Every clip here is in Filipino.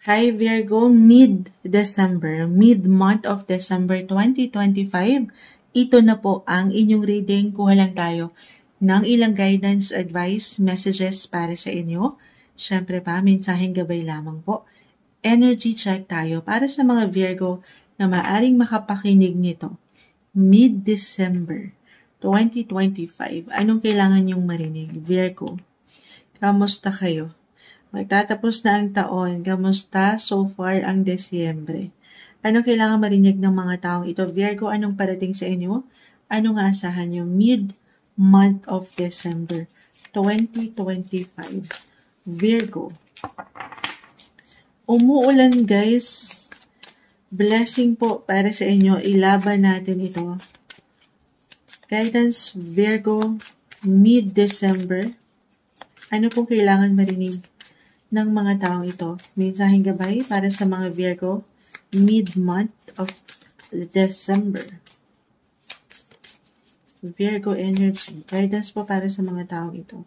Hi Virgo, mid-month of December 2025. Ito na po ang inyong reading. Kuha lang tayo ng ilang guidance, advice, messages para sa inyo. Siyempre pa, mensaheng gabay lamang po. Energy check tayo para sa mga Virgo na maaring makapakinig nito. Mid-December 2025. Anong kailangan nyong marinig? Virgo, kamusta kayo? Magtatapos na ang taon. Kamusta so far ang Desyembre? Anong kailangan marinig ng mga taong ito? Virgo, anong parating sa inyo? Anong aasahan nyo? Mid-month of December 2025. Virgo. Umuulan guys. Blessing po para sa inyo. Ilaban natin ito. Guidance Virgo, mid-December. Ano pong kailangan marinig ng mga taong ito? Mensaheng gabay para sa mga Virgo, mid-month of December. Virgo energy. Guidance po para sa mga taong ito.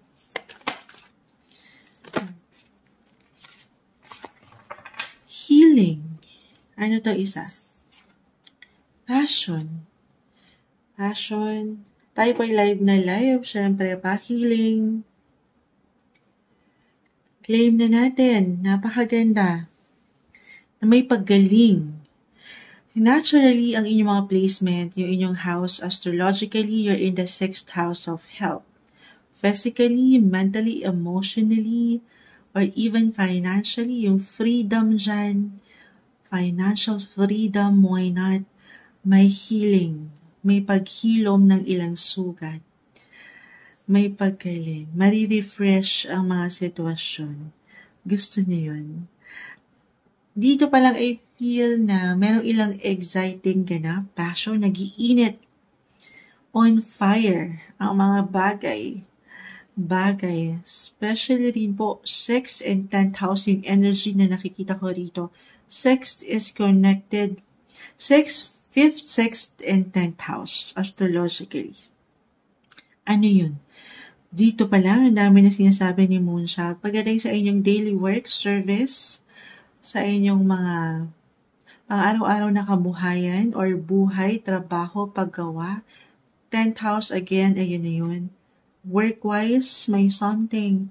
Healing. Ano to isa? Passion. Passion. Tayo po live na live. Siyempre pa, healing. Claim na natin. Napakaganda. Na may paggaling. Naturally, ang inyong mga placement, yung inyong house, astrologically, you're in the 6th house of health. Physically, mentally, emotionally, or even financially, yung freedom dyan, financial freedom, why not? May healing. May paghilom ng ilang sugat. May paggaling. Marirefresh ang mga sitwasyon. Gusto niyo yun? Dito pa lang ay feel na merong ilang exciting ganap, passion, nag-iinit, on fire, ang mga bagay. Especially rin po, 6th and 10th house, yung energy na nakikita ko rito. 6th is connected, 6th, 5th, 6th, and 10th house, astrologically. Ano yun? Dito pa lang, ang dami na sinasabi ni Moonchild. Pagdating sa inyong daily work, service, sa inyong mga pang-araw-araw na kabuhayan or buhay, trabaho, paggawa. 10th house, again, ayun na yun. Work-wise, may something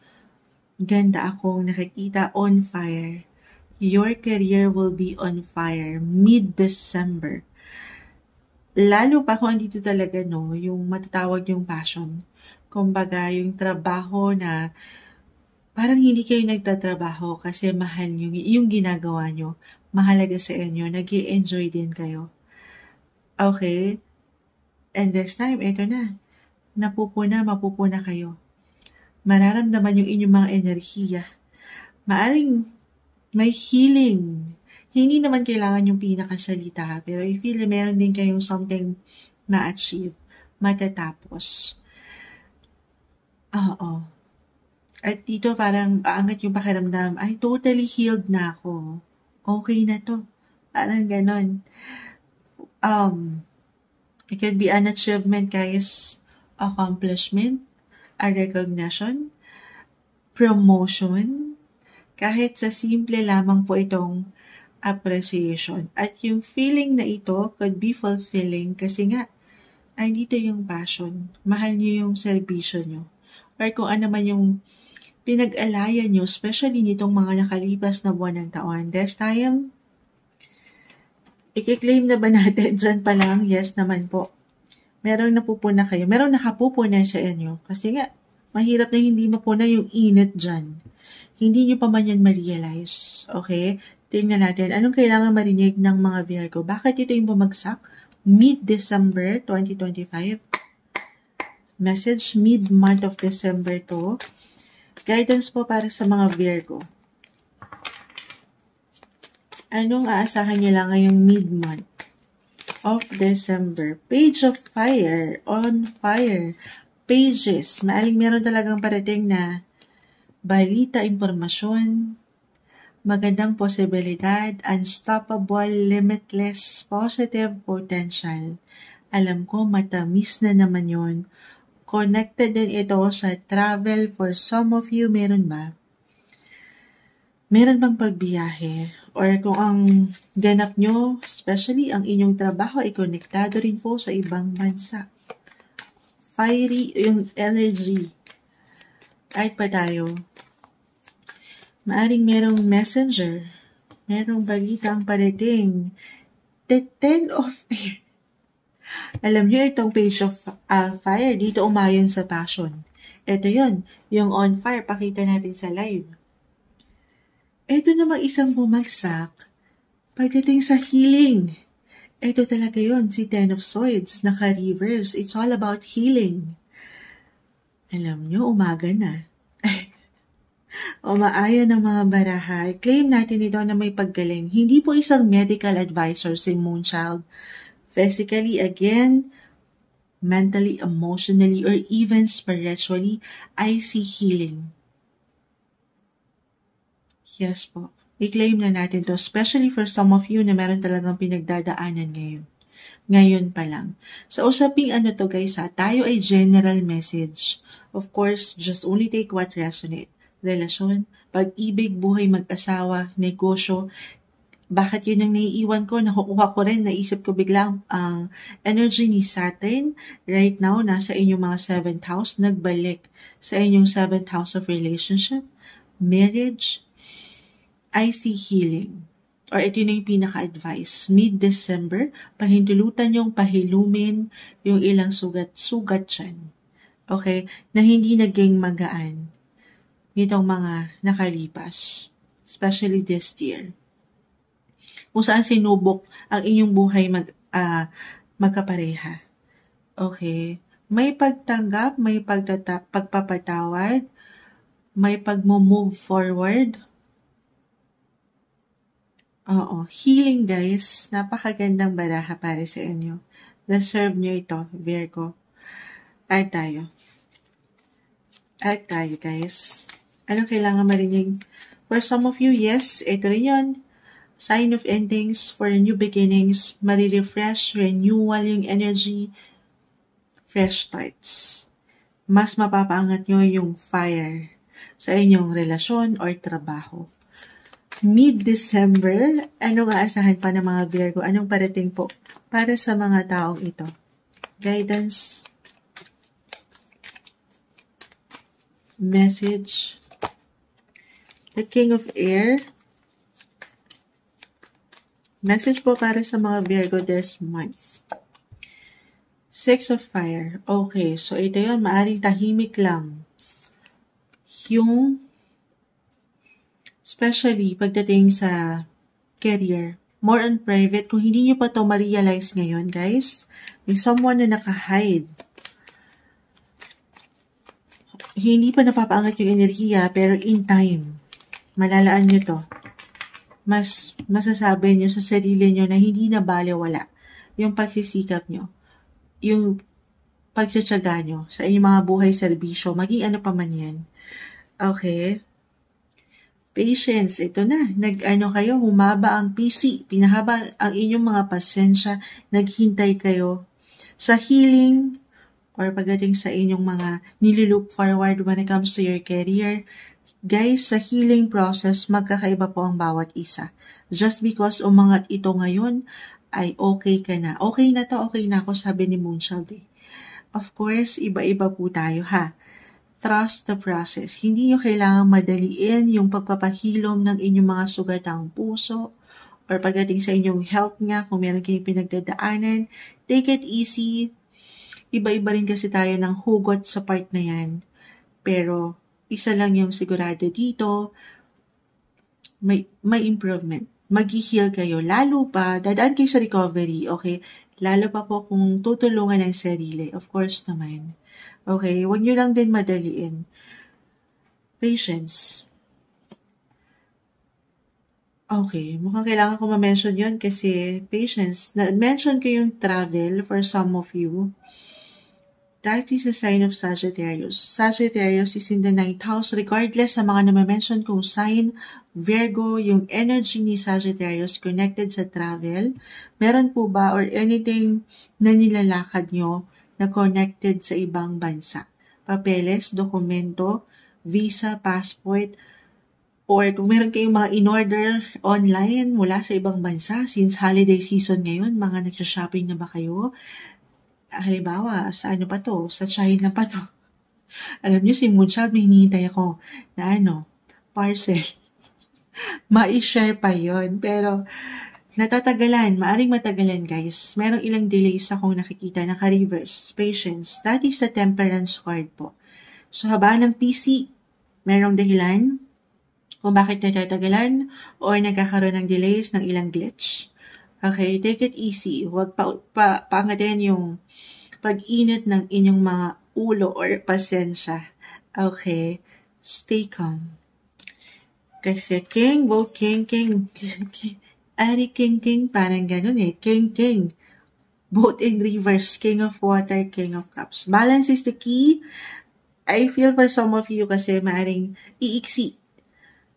ganda akong nakikita on fire. Your career will be on fire mid-December. Lalo pa kung dito talaga, no, yung matatawag yung passion. Kumbaga, yung trabaho na parang hindi kayo nagtatrabaho kasi mahal nyo, yung ginagawa nyo, mahalaga sa inyo, nag-i-enjoy din kayo. Okay? And this time, ito na. Mapupuna kayo. Mararamdaman yung inyong mga enerhiya. Maaring may healing. Hindi naman kailangan yung pinakasalita, pero I feel na meron din kayong something ma-achieve, matatapos. Oo. At dito parang aangat yung pakiramdam, ay totally healed na ako. Okay na to. Parang ganon. It could be an achievement, guys, accomplishment, a recognition, promotion, kahit sa simple lamang po itong appreciation. At yung feeling na ito could be fulfilling kasi nga, ay dito yung passion. Mahal nyo yung serbisyo nyo. Or kung ano man yung pinag-alayan nyo, especially nitong mga nakalipas na buwan ng taon. This time, i-claim na ba natin dyan pa lang? Yes naman po. Merong napupuna kayo. Merong nakapupuna sa inyo. Kasi nga, mahirap na hindi mapuna yung init dyan. Hindi nyo pa man yan ma-realize. Okay? Tingnan natin. Anong kailangan marinig ng mga Virgo? Bakit ito yung bumagsak? Mid-December 2025. Message, mid-month of December to. Guidance po para sa mga Virgo. Anong aasahan nila ngayong mid-month of December? Page of Fire, on fire. Pages, maaring meron talagang parating na balita, impormasyon, magandang posibilidad, unstoppable, limitless, positive potential. Alam ko, matamis na naman yun. Connected din ito sa travel. For some of you, meron ba? Meron bang pagbiyahe? Or kung ang ganap nyo, especially ang inyong trabaho ay konektado rin po sa ibang bansa. Fiery yung energy. Kahit pa tayo. Maaring merong messenger. Merong balita ang parating. The 10 of Air. Alam nyo, itong page of fire, dito umayon sa passion. Ito yon, yung on fire, pakita natin sa live. Ito namang isang bumagsak pagdating sa healing. Ito talaga yon, si Ten of Swords, naka-reverse. It's all about healing. Alam nyo, umaga na. Umaayon ng mga baraha. Claim natin ito na may paggaling. Hindi po isang medical advisor si Moonchild. Physically, again, mentally, emotionally, or even spiritually, I see healing. Yes po. I-claim na natin to, especially for some of you na meron talagang pinagdadaanan ngayon. Ngayon pa lang. Sa usaping ano to guys tayo ay general message. Of course, just only take what resonate. Relasyon, pag-ibig, buhay mag-asawa, negosyo. Bakit yun ang naiiwan ko? Nakukuha ko rin, naisip ko biglang ang energy ni Saturn right now nasa inyong mga 7th house, nagbalik sa inyong 7th house of relationship, marriage. I see healing. Or ito na yung pinaka-advice. Mid-December, pahintulutan yung pahilumin yung ilang sugat-sugat dyan. Okay? Na hindi naging magaan nitong mga nakalipas. Especially this year. Kung saan sinubok ang inyong buhay magkapareha. Okay? May pagtanggap, may pagpapatawad, may pag-move forward. Oo. Healing guys, napakagandang baraha para sa inyo. Deserve nyo ito, Virgo. At tayo guys. Ano kailangan marinig? For some of you, yes, ito rin yun. Sign of endings for new beginnings, marirefresh, renewal yung energy, fresh starts. Mas mapapaangat nyo yung fire sa inyong relasyon or trabaho. Mid-December, ano nga asahan pa ng mga Virgo? Anong parating po para sa mga taong ito? Guidance, message, the King of Air, message po para sa mga Virgo this month. Six of Fire. Okay, so ito yun, maaring tahimik lang. Yung, especially pagdating sa career, more on private, kung hindi nyo pa to ma-realize ngayon, guys, may someone na naka-hide. Hindi pa napapaangat yung enerhiya, pero in time, malalaan nyo to. Mas masasabi nyo sa sarili nyo na hindi na balewala yung pagsisikap nyo, yung pagtsatsaga nyo sa inyong mga buhay serbisyo, maging ano pa man yan. Okay? Patience, ito na. Kayo, humaba ang PC. Pinahaba ang inyong mga pasensya. Naghintay kayo sa healing or pagdating sa inyong mga nililook forward when it comes to your career. Guys, sa healing process, magkakaiba po ang bawat isa. Just because umangat ito ngayon, ay okay ka na. Okay na to, okay na ako, sabi ni Moonchild. Of course, iba-iba po tayo ha. Trust the process. Hindi nyo kailangang madaliin yung pagpapahilom ng inyong mga sugatang puso or pagdating sa inyong health nga, kung meron kayong pinagdadaanan, take it easy. Iba-iba rin kasi tayo ng hugot sa part na yan. Pero, isa lang yung sigurado dito, may improvement. Mag-heal kayo. Lalo pa, dadaan kayo sa recovery, okay? Lalo pa po kung tutulungan ng sarili. Of course naman. Okay, huwag nyo lang din madaliin. Patience. Okay, mukhang kailangan ko ma-mention yun kasi patience. Na-mention ko yung travel for some of you. That is a sign of Sagittarius. Sagittarius is in the 9th house. Regardless sa mga na-mention kong sign, Virgo, yung energy ni Sagittarius connected sa travel. Meron po ba or anything na nilalakad nyo na connected sa ibang bansa? Papeles, dokumento, visa, passport, Or kung meron kayong mga in-order online mula sa ibang bansa, since holiday season ngayon, mga nagsha-shopping na ba kayo? Halimbawa, sa ano pa to? Sa China pa to. Alam niyo, si Moonchild, may hinihintay ako na parcel. Ma-share pa yon. Pero, natatagalan, maaring matagalan guys. Merong ilang delays akong nakikita, naka-reverse. Patience, that is the temperance card po. So, habaan ng PC, merong dahilan kung bakit natatagalan or nagkakaroon ng delays ng ilang glitch. Okay, take it easy. Huwag paangatin yung pag-init ng inyong mga ulo or pasensya. Okay, stay calm. Kasi king, vote king. Ari king, parang ganun eh. King. Both in reverse, king of water, king of cups. Balance is the key. I feel for some of you kasi maaring iiksi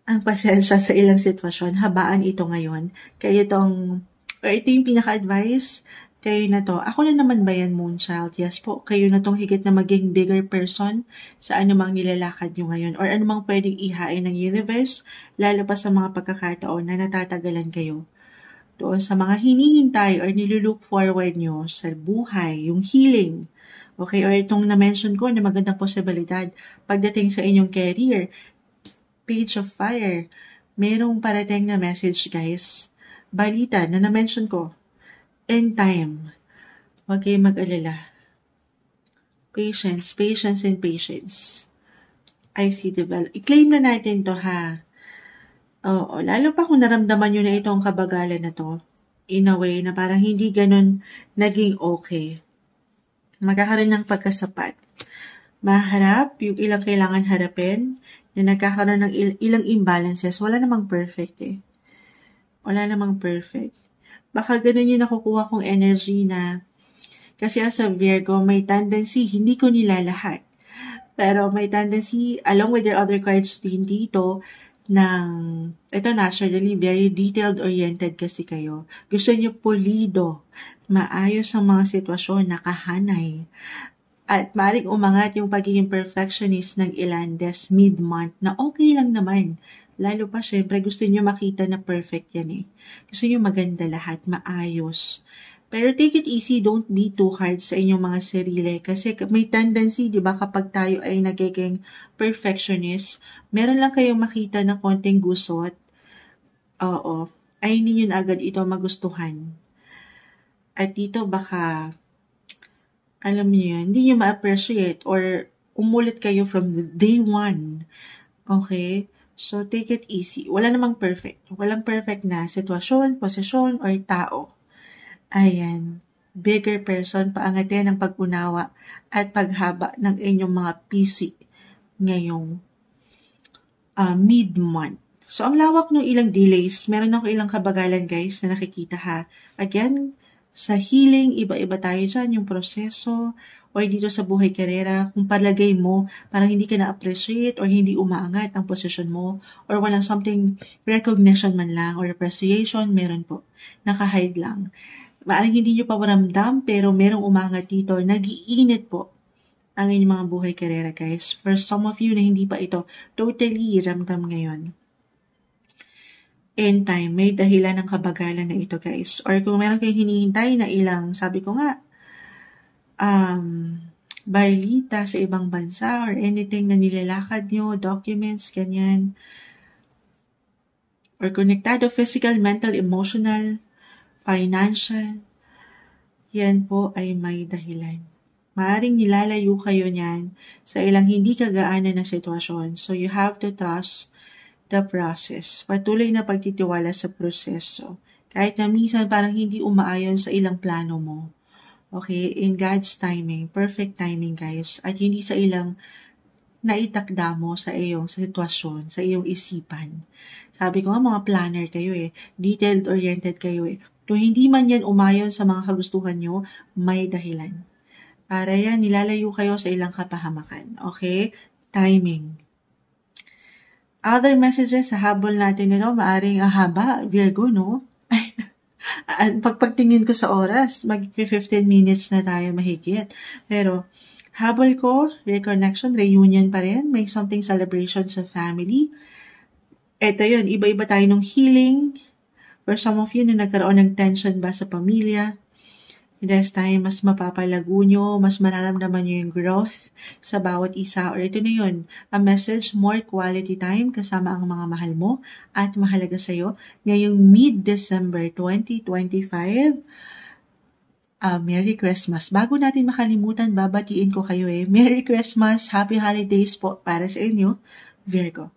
ang pasensya sa ilang sitwasyon. Habaan ito ngayon. Ito yung pinaka-advice. Kayo na to. Ako na naman ba yan, Moonchild? Yes po. Kayo na tong higit na maging bigger person sa anumang nilalakad nyo ngayon or anumang pwedeng ihain ng universe, lalo pa sa mga pagkakataon na natatagalan kayo. Doon sa mga hinihintay or nilulook forward nyo sa buhay, yung healing. Okay, or itong na-mention ko na magandang posibilidad pagdating sa inyong career, Page of Fire. Merong parating na message, guys. Balita na na-mention ko. End time. Huwag kayong mag-alala. Patience. I see develop. I-claim na natin to, ha? Oo, lalo pa kung naramdaman nyo na itong kabagalan na to, in a way na parang hindi ganun naging okay. Magkakaroon ng pagkasapat. Maharap yung ilang kailangan harapin na nagkakaroon ng ilang imbalances. Wala namang perfect eh. Baka ganun yung nakukuha kong energy na kasi as a Virgo, may tendency, hindi ko nila lahat. Pero may tendency, along with your other cards din dito, ito naturally, very detailed-oriented kasi kayo. Gusto nyo pulido, maayos ang mga sitwasyon, nakahanay. At maaaring umangat yung pagiging perfectionist ng ilan des mid-month na okay lang naman. Lalo pa, syempre, gusto nyo makita na perfect yan eh. Gusto nyo maganda lahat, maayos. Pero take it easy, don't be too hard sa inyong mga sarili. Kasi may tendency, di ba, kapag tayo ay nagiging perfectionist, meron lang kayong makita na konting gusot. Oo, ay hindi nyo na agad ito magustuhan. At dito baka, alam niyo yun, hindi nyo ma-appreciate or umulit kayo from the day one. Okay? So, take it easy. Wala namang perfect. Walang perfect na sitwasyon, posisyon, or tao. Ayan. Bigger person, paangatin ang pag-unawa at paghaba ng inyong mga PC ngayong mid-month. So, ang lawak ng ilang delays, meron ako ilang kabagalan guys na nakikita ha. Again, sa healing, iba-iba tayo dyan, yung proseso, or dito sa buhay karera, kung palagay mo, parang hindi ka na-appreciate or hindi umaangat ang posisyon mo, or walang something recognition man lang, or appreciation, meron po. Naka-hide lang. Maaring hindi nyo pa maramdam, pero merong umangat dito, nag-iinit po ang inyong mga buhay karera, guys. For some of you na hindi pa ito totally ramdam ngayon. End time, may dahilan ng kabagalan na ito, guys. Or kung meron kayong hinihintay na ilang, sabi ko nga, balita sa ibang bansa or anything na nilalakad nyo, documents, ganyan. Or konektado, physical, mental, emotional, financial, yan po ay may dahilan. Maaring nilalayo kayo niyan sa ilang hindi kagaanan na sitwasyon. So you have to trust the process. Patuloy na pagtitiwala sa proseso. Kahit na minsan parang hindi umaayon sa ilang plano mo. Okay? In God's timing. Perfect timing, guys. At hindi sa ilang naitakda mo sa iyong sitwasyon, sa iyong isipan. Sabi ko nga, mga planner kayo eh. Detailed-oriented kayo eh. Kung hindi man yan umayon sa mga kagustuhan nyo, may dahilan. Para yan, nilalayo kayo sa ilang kapahamakan. Okay? Timing. Other messages sa habol natin nito, maaring haba, Virgo, no? Pagtingin ko sa oras, mag-15 minutes na tayo mahigit. Pero, habol ko, reconnection, reunion pa rin, may something celebration sa family. Eto yun, iba-iba tayo ng healing. For some of you na nagkaroon ng tension ba sa pamilya, this time, mas mapapalago nyo, mas mararamdaman nyo yung growth sa bawat isa. Or ito na yun, a message, more quality time kasama ang mga mahal mo at mahalaga sa'yo. Ngayong mid-December 2025, Merry Christmas. Bago natin makalimutan, babatiin ko kayo Merry Christmas, Happy Holidays po para sa inyo, Virgo.